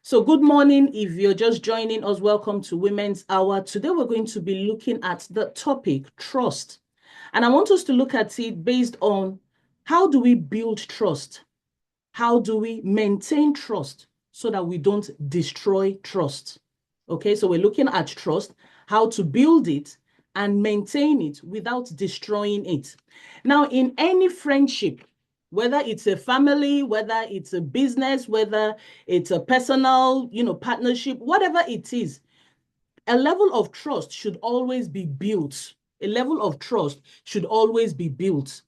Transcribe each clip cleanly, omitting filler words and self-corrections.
So good morning. If you're just joining us, welcome to Women's Hour. Today we're going to be looking at the topic, trust. And I want us to look at it based on how do we build trust? How do we maintain trust so that we don't destroy trust? Okay, so we're looking at trust, how to build it and maintain it without destroying it. Now, in any friendship, whether it's a family, whether it's a business, whether it's a personal, partnership, whatever it is, a level of trust should always be built. A level of trust should always be built.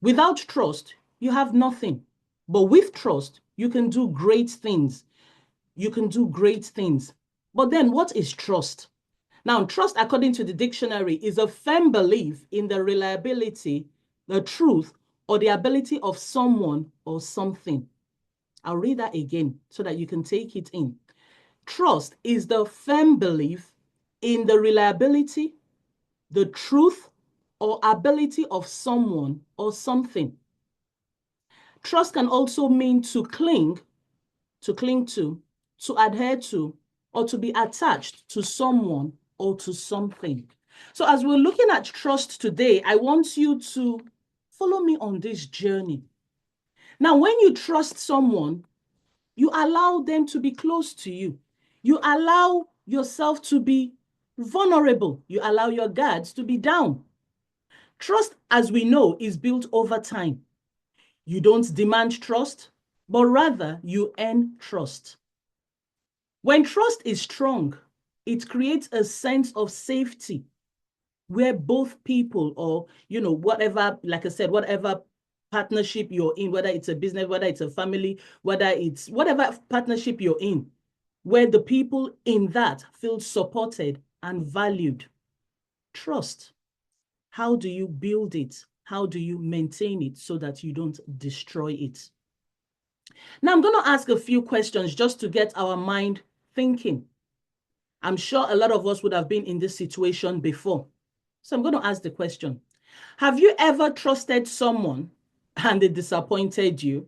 Without trust, you have nothing. But with trust, you can do great things. You can do great things. But then what is trust? Now, trust, according to the dictionary, is a firm belief in the reliability, the truth, or the ability of someone or something. I'll read that again so that you can take it in. Trust is the firm belief in the reliability, the truth, or ability of someone or something. Trust can also mean to cling to adhere to, or to be attached to someone or to something. So as we're looking at trust today, I want you to follow me on this journey. Now, when you trust someone, you allow them to be close to you. You allow yourself to be vulnerable. You allow your guards to be down. Trust, as we know, is built over time. You don't demand trust, but rather you earn trust. When trust is strong, it creates a sense of safety where both people or, whatever, like I said, whatever partnership you're in, whether it's a business, whether it's a family, whether it's whatever partnership you're in, where the people in that feel supported and valued. Trust. How do you build it? How do you maintain it so that you don't destroy it? Now, I'm going to ask a few questions just to get our mind thinking. I'm sure a lot of us would have been in this situation before. So I'm going to ask the question. Have you ever trusted someone and they disappointed you?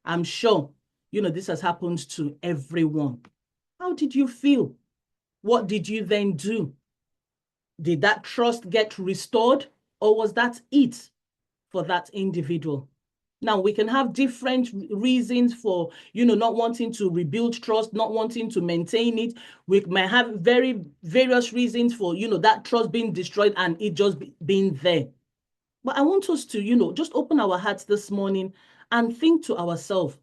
I'm sure, this has happened to everyone. How did you feel? What did you then do? Did that trust get restored, or was that it for that individual? Now, we can have different reasons for, not wanting to rebuild trust, not wanting to maintain it. We might have various reasons for, that trust being destroyed and it just being there. But I want us to, just open our hearts this morning and think to ourselves,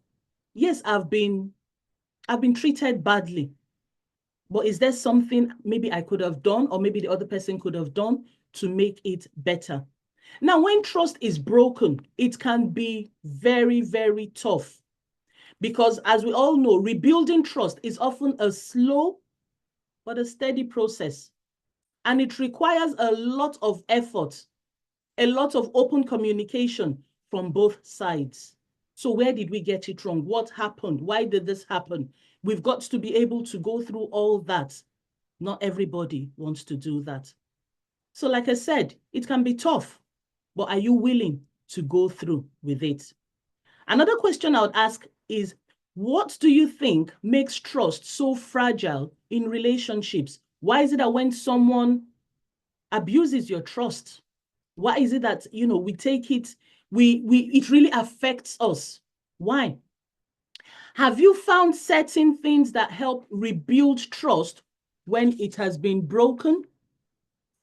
yes, I've been treated badly, but is there something maybe I could have done or maybe the other person could have done to make it better? Now, when trust is broken, it can be very, very tough because, as we all know, rebuilding trust is often a slow but a steady process. And it requires a lot of effort, a lot of open communication from both sides. So where did we get it wrong? What happened? Why did this happen? We've got to be able to go through all that. Not everybody wants to do that. So like I said, it can be tough. But are you willing to go through with it? Another question I would ask is, what do you think makes trust so fragile in relationships? Why is it that when someone abuses your trust, why is it that, we take it, it really affects us? Why? Have you found certain things that help rebuild trust when it has been broken?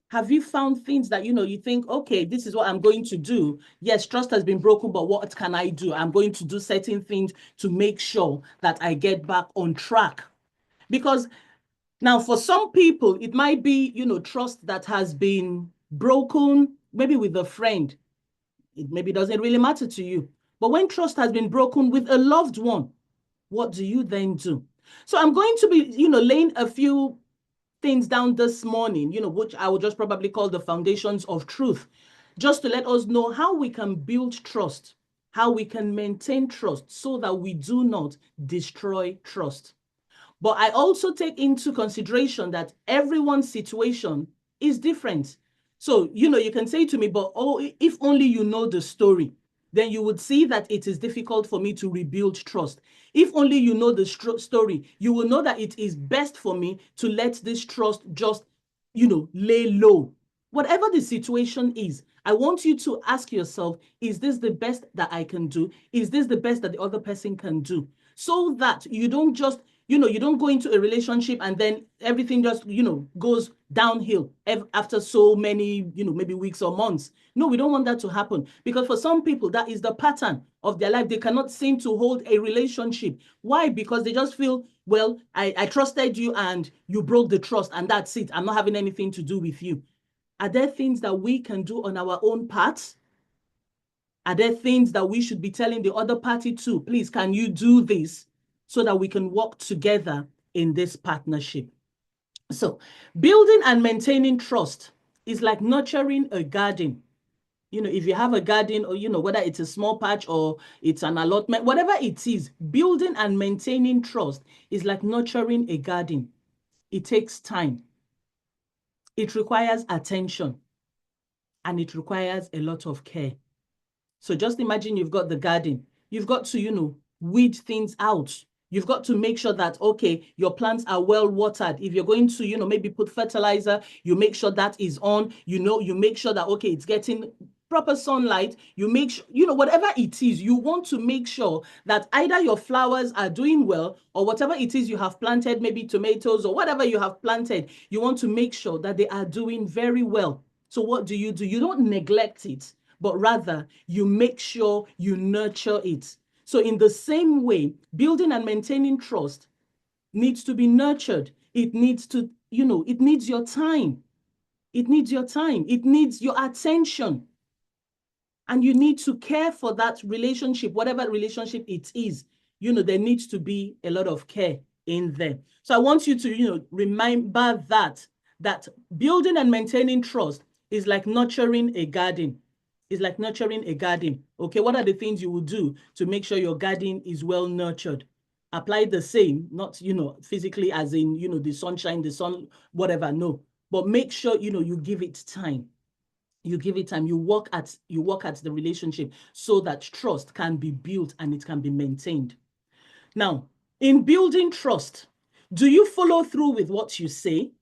Have you found things that, you think, okay, this is what I'm going to do. Yes, trust has been broken, but what can I do? I'm going to do certain things to make sure that I get back on track. Because now for some people, it might be, trust that has been broken, maybe with a friend. It maybe doesn't really matter to you. But when trust has been broken with a loved one, what do you then do? So I'm going to be, laying a few things down this morning, which I would just probably call the foundations of truth, just to let us know how we can build trust, how we can maintain trust so that we do not destroy trust. But I also take into consideration that everyone's situation is different. So, you can say to me, but oh, if only you know the story. then you would see that it is difficult for me to rebuild trust. If only you know the story, you will know that it is best for me to let this trust just, lay low. Whatever the situation is, I want you to ask yourself, is this the best that I can do? Is this the best that the other person can do? So that you don't just, you don't go into a relationship and then everything just, goes downhill after so many, maybe weeks or months. No, we don't want that to happen, because for some people, that is the pattern of their life. They cannot seem to hold a relationship. Why? Because they just feel, well, I trusted you and you broke the trust, and that's it. I'm not having anything to do with you. Are there things that we can do on our own part? Are there things that we should be telling the other party too? Please, can you do this so that we can work together in this partnership? So building and maintaining trust is like nurturing a garden. If you have a garden, or, whether it's a small patch or it's an allotment, whatever it is, building and maintaining trust is like nurturing a garden. It takes time. It requires attention, and it requires a lot of care. So just imagine you've got the garden. You've got to, weed things out. You've got to make sure that, okay, your plants are well watered. If you're going to, maybe put fertilizer, you make sure that is on. You make sure that, okay, it's getting proper sunlight. You make sure, whatever it is, you want to make sure that either your flowers are doing well, or whatever it is you have planted, maybe tomatoes or whatever you have planted, you want to make sure that they are doing very well. So what do? You don't neglect it, but rather you make sure you nurture it. So in the same way, building and maintaining trust needs to be nurtured. It needs to, it needs your time. It needs your time. It needs your attention. And you need to care for that relationship, whatever relationship it is. There needs to be a lot of care in there. So I want you to, remember that building and maintaining trust is like nurturing a garden. It's like nurturing a garden. Okay, what are the things you will do to make sure your garden is well nurtured? Apply the same, not, physically as in, the sunshine, the sun, whatever, no. But make sure, you give it time. You give it time. You work at the relationship so that trust can be built and it can be maintained. Now, in building trust, do you follow through with what you say?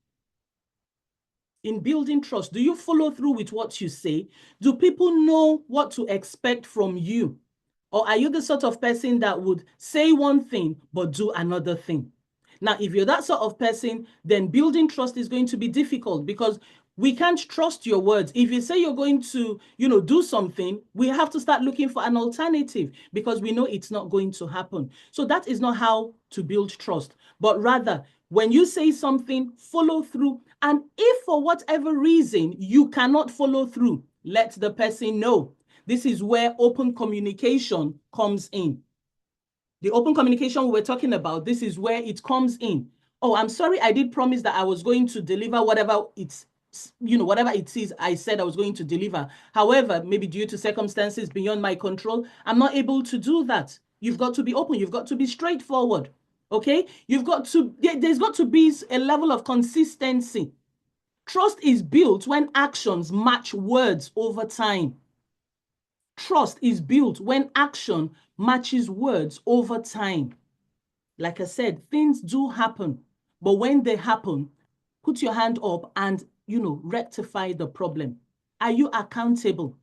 In building trust, do you follow through with what you say? Do people know what to expect from you? Or are you the sort of person that would say one thing but do another thing? Now, if you're that sort of person, then building trust is going to be difficult, because we can't trust your words. If you say you're going to, do something, we have to start looking for an alternative, because we know it's not going to happen. So that is not how to build trust, but rather, when you say something, follow through. And if for whatever reason you cannot follow through, let the person know. This is where open communication comes in. The open communication we were talking about, this is where it comes in. Oh, I'm sorry, I did promise that I was going to deliver whatever it's, whatever it is I said I was going to deliver. However, maybe due to circumstances beyond my control, I'm not able to do that. You've got to be open. You've got to be straightforward. Okay? There's got to be a level of consistency. Trust is built when actions match words over time. Trust is built when action matches words over time. Like I said, things do happen, but when they happen, put your hand up and, rectify the problem. Are you accountable?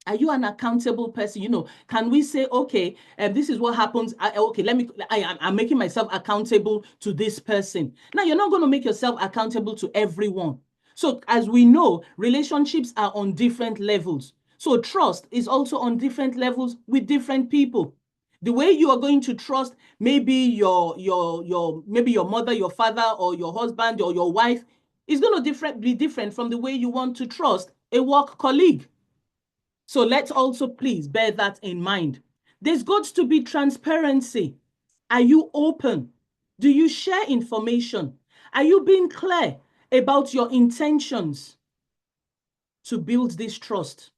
Are you an accountable person? Can we say, okay, this is what happens. I'm making myself accountable to this person. Now, you're not going to make yourself accountable to everyone. So as we know, relationships are on different levels. So trust is also on different levels with different people. The way you are going to trust maybe your mother, your father, or your husband or your wife is going to be different from the way you want to trust a work colleague. So let's also please bear that in mind. There's got to be transparency. Are you open? Do you share information? Are you being clear about your intentions to build this trust?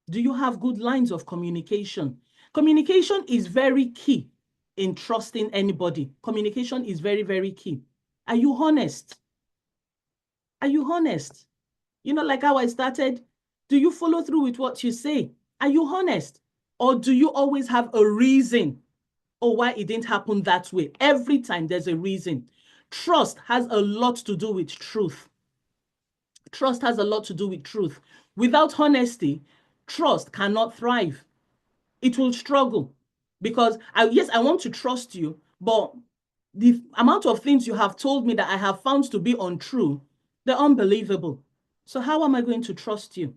Do you have good lines of communication? Communication is very key in trusting anybody. Communication is very, very key. Are you honest? Are you honest? Like how I started, do you follow through with what you say? Are you honest? Or do you always have a reason or why it didn't happen that way? Every time there's a reason. Trust has a lot to do with truth. Trust has a lot to do with truth. Without honesty, trust cannot thrive. It will struggle because yes, I want to trust you, but the amount of things you have told me that I have found to be untrue, they're unbelievable. So how am I going to trust you?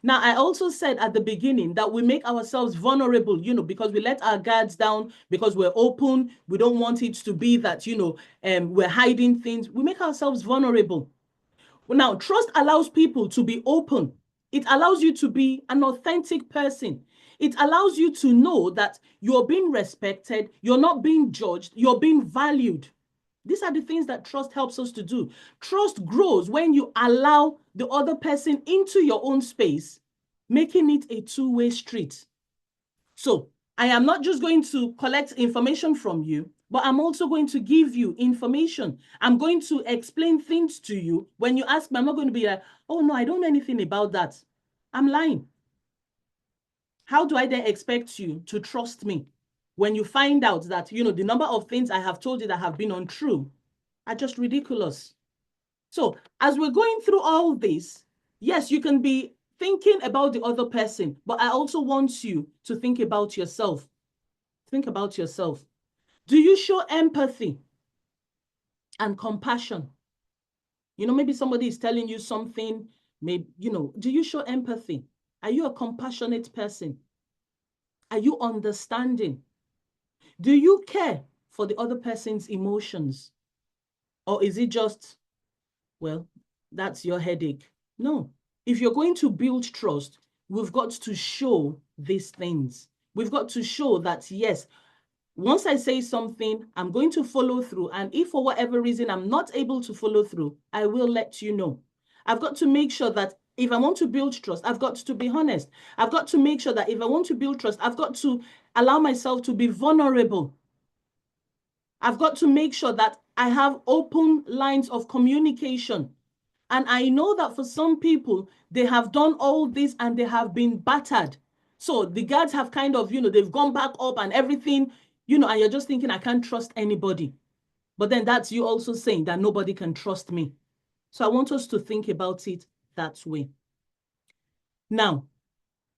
Now, I also said at the beginning that we make ourselves vulnerable, because we let our guards down, because we're open. We don't want it to be that, we're hiding things. We make ourselves vulnerable. Now, trust allows people to be open. It allows you to be an authentic person. It allows you to know that you're being respected, you're not being judged, you're being valued. These are the things that trust helps us to do. Trust grows when you allow the other person into your own space, making it a two-way street. So I am not just going to collect information from you, but I'm also going to give you information. I'm going to explain things to you. When you ask me, I'm not going to be like, oh no, I don't know anything about that. I'm lying. How do I then expect you to trust me when you find out that, the number of things I have told you that have been untrue are just ridiculous? So as we're going through all this, yes, you can be thinking about the other person, but I also want you to think about yourself. Think about yourself. Do you show empathy and compassion? Maybe somebody is telling you something, maybe, do you show empathy? Are you a compassionate person? Are you understanding? Do you care for the other person's emotions? Or is it just, well, that's your headache? No. If you're going to build trust, we've got to show these things. We've got to show that, yes, once I say something, I'm going to follow through. And if for whatever reason I'm not able to follow through, I will let you know. I've got to make sure that if I want to build trust, I've got to be honest. I've got to make sure that if I want to build trust, I've got to allow myself to be vulnerable. I've got to make sure that I have open lines of communication. And I know that for some people, they have done all this and they have been battered. So the guards have kind of, they've gone back up and everything, and you're just thinking, I can't trust anybody. But then that's you also saying that nobody can trust me. So I want us to think about it that way. Now,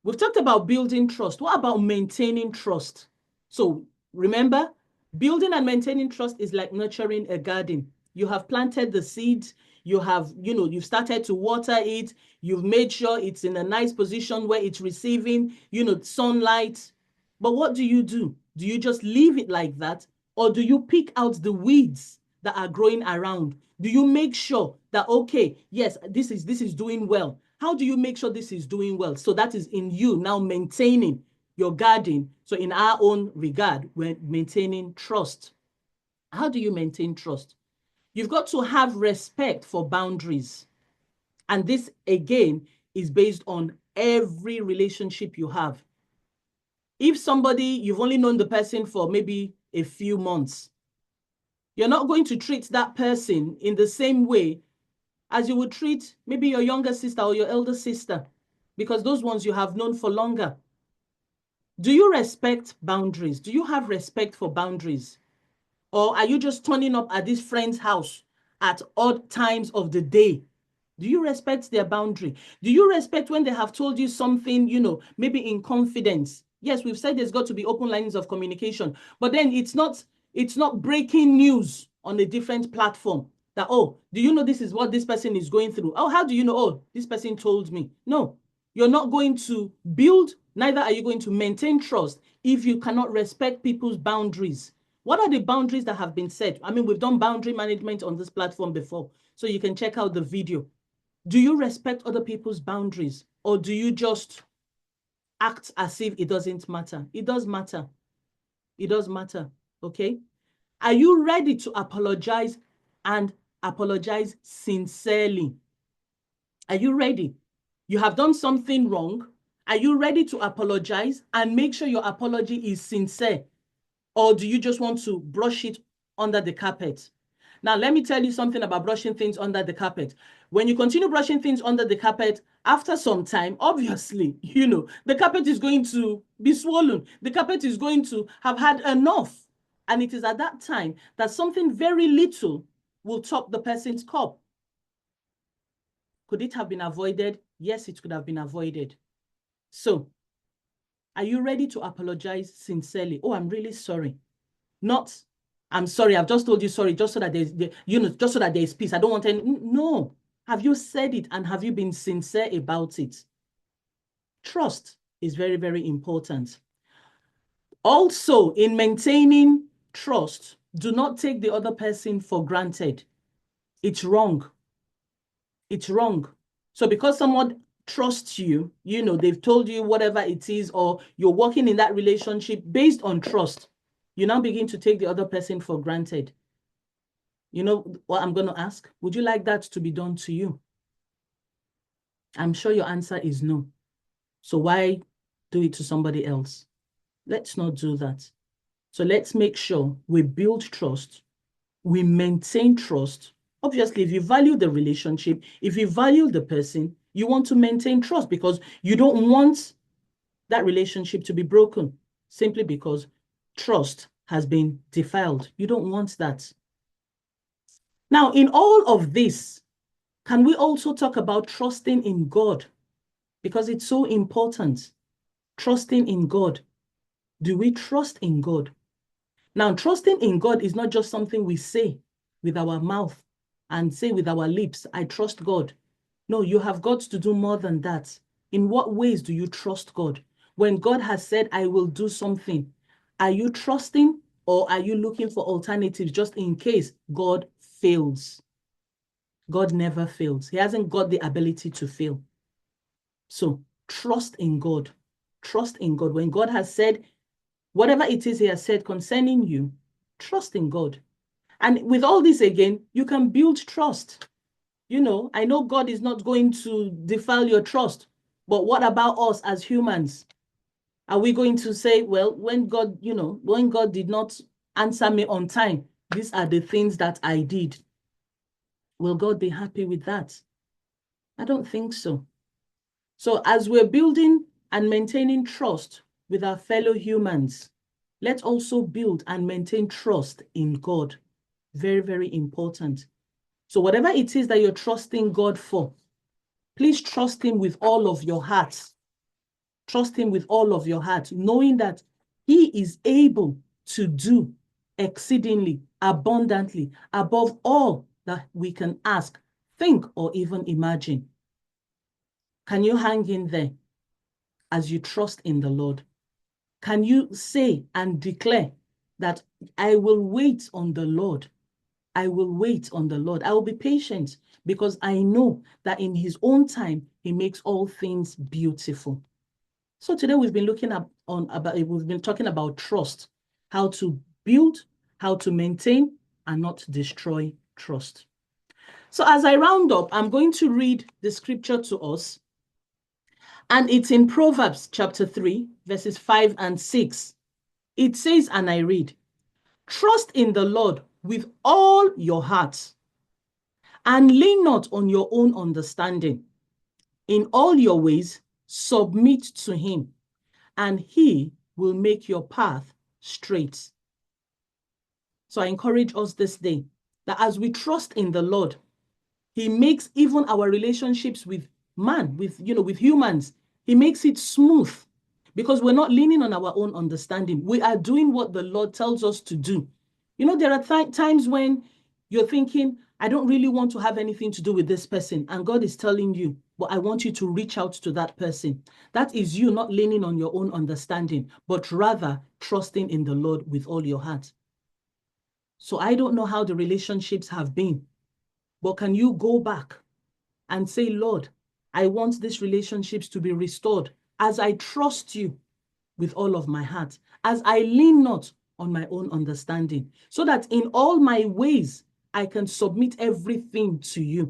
we've talked about building trust. What about maintaining trust? So remember, building and maintaining trust is like nurturing a garden. You have planted the seeds, you have, you've started to water it, you've made sure it's in a nice position where it's receiving, sunlight. But what do? Do you just leave it like that? Or do you pick out the weeds that are growing around? Do you make sure that, okay, yes, this is doing well? How do you make sure this is doing well? So that is in you now maintaining your garden. So in our own regard, we're maintaining trust. How do you maintain trust? You've got to have respect for boundaries. And this, again, is based on every relationship you have. If somebody, you've only known the person for maybe a few months, you're not going to treat that person in the same way as you would treat maybe your younger sister or your elder sister, because those ones you have known for longer. Do you respect boundaries? Do you have respect for boundaries? Or are you just turning up at this friend's house at odd times of the day? Do you respect their boundary? Do you respect when they have told you something, maybe in confidence? Yes, we've said there's got to be open lines of communication, but then it's not breaking news on a different platform that, oh, do you know this is what this person is going through? Oh, how do you know? Oh, this person told me. No, you're not going to build, neither are you going to maintain trust if you cannot respect people's boundaries. What are the boundaries that have been set? I mean, we've done boundary management on this platform before, so you can check out the video. Do you respect other people's boundaries, or do you just act as if it doesn't matter? It does matter. It does matter, okay? Are you ready to apologize and apologize sincerely? Are you ready? You have done something wrong. Are you ready to apologize and make sure your apology is sincere? Or do you just want to brush it under the carpet? Now, let me tell you something about brushing things under the carpet. When you continue brushing things under the carpet, after some time, obviously, the carpet is going to be swollen. The carpet is going to have had enough. And it is at that time that something very little will top the person's cup. Could it have been avoided? Yes, it could have been avoided. So, are you ready to apologize sincerely? Oh, I'm really sorry. Not, I'm sorry, I've just told you sorry, just so that just so that there's peace. I don't want any. No. Have you said it and have you been sincere about it? Trust is very, very important. Also, in maintaining trust, do not take the other person for granted. It's wrong. It's wrong. So because someone trusts you, they've told you whatever it is, or you're working in that relationship based on trust, you now begin to take the other person for granted. You know what I'm going to ask? Would you like that to be done to you? I'm sure your answer is no. So why do it to somebody else? Let's not do that. So let's make sure we build trust, we maintain trust. Obviously, if you value the relationship, if you value the person, you want to maintain trust because you don't want that relationship to be broken simply because trust has been defiled. You don't want that. Now, in all of this, can we also talk about trusting in God? Because it's so important. Trusting in God. Do we trust in God? Now, trusting in God is not just something we say with our mouth and say with our lips, I trust God. No, you have got to do more than that. In what ways do you trust God? When God has said, I will do something, are you trusting or are you looking for alternatives just in case God fails? God never fails. He hasn't got the ability to fail. So trust in God. Trust in God. When God has said, whatever it is he has said concerning you, trust in God. And with all this again, you can build trust. I know God is not going to defile your trust, but what about us as humans? Are we going to say, well, when God did not answer me on time, these are the things that I did. Will God be happy with that? I don't think so. So as we're building and maintaining trust with our fellow humans, let's also build and maintain trust in God. Very, very important. So whatever it is that you're trusting God for, please trust him with all of your heart. Trust him with all of your heart, knowing that he is able to do exceedingly, abundantly, above all that we can ask, think, or even imagine. Can you hang in there as you trust in the Lord? Can you say and declare that I will wait on the Lord? I will wait on the Lord. I will be patient because I know that in his own time, he makes all things beautiful. So today we've been we've been talking about trust, how to build, how to maintain, and not destroy trust. So as I round up, I'm going to read the scripture to us. And it's in Proverbs chapter 3, verses 5 and 6. It says, and I read, trust in the Lord with all your heart, and lean not on your own understanding. In all your ways, submit to him, and he will make your path straight. So I encourage us this day that as we trust in the Lord, he makes even our relationships with with humans, he makes it smooth because we're not leaning on our own understanding. We are doing what the Lord tells us to do. There are times when you're thinking, I don't really want to have anything to do with this person. And God is telling you, but I want you to reach out to that person. That is you not leaning on your own understanding, but rather trusting in the Lord with all your heart. So I don't know how the relationships have been, but can you go back and say, Lord, I want these relationships to be restored as I trust you with all of my heart, as I lean not on my own understanding, so that in all my ways, I can submit everything to you.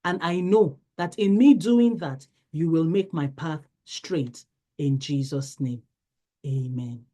And I know that in me doing that, you will make my path straight. In Jesus' name, amen.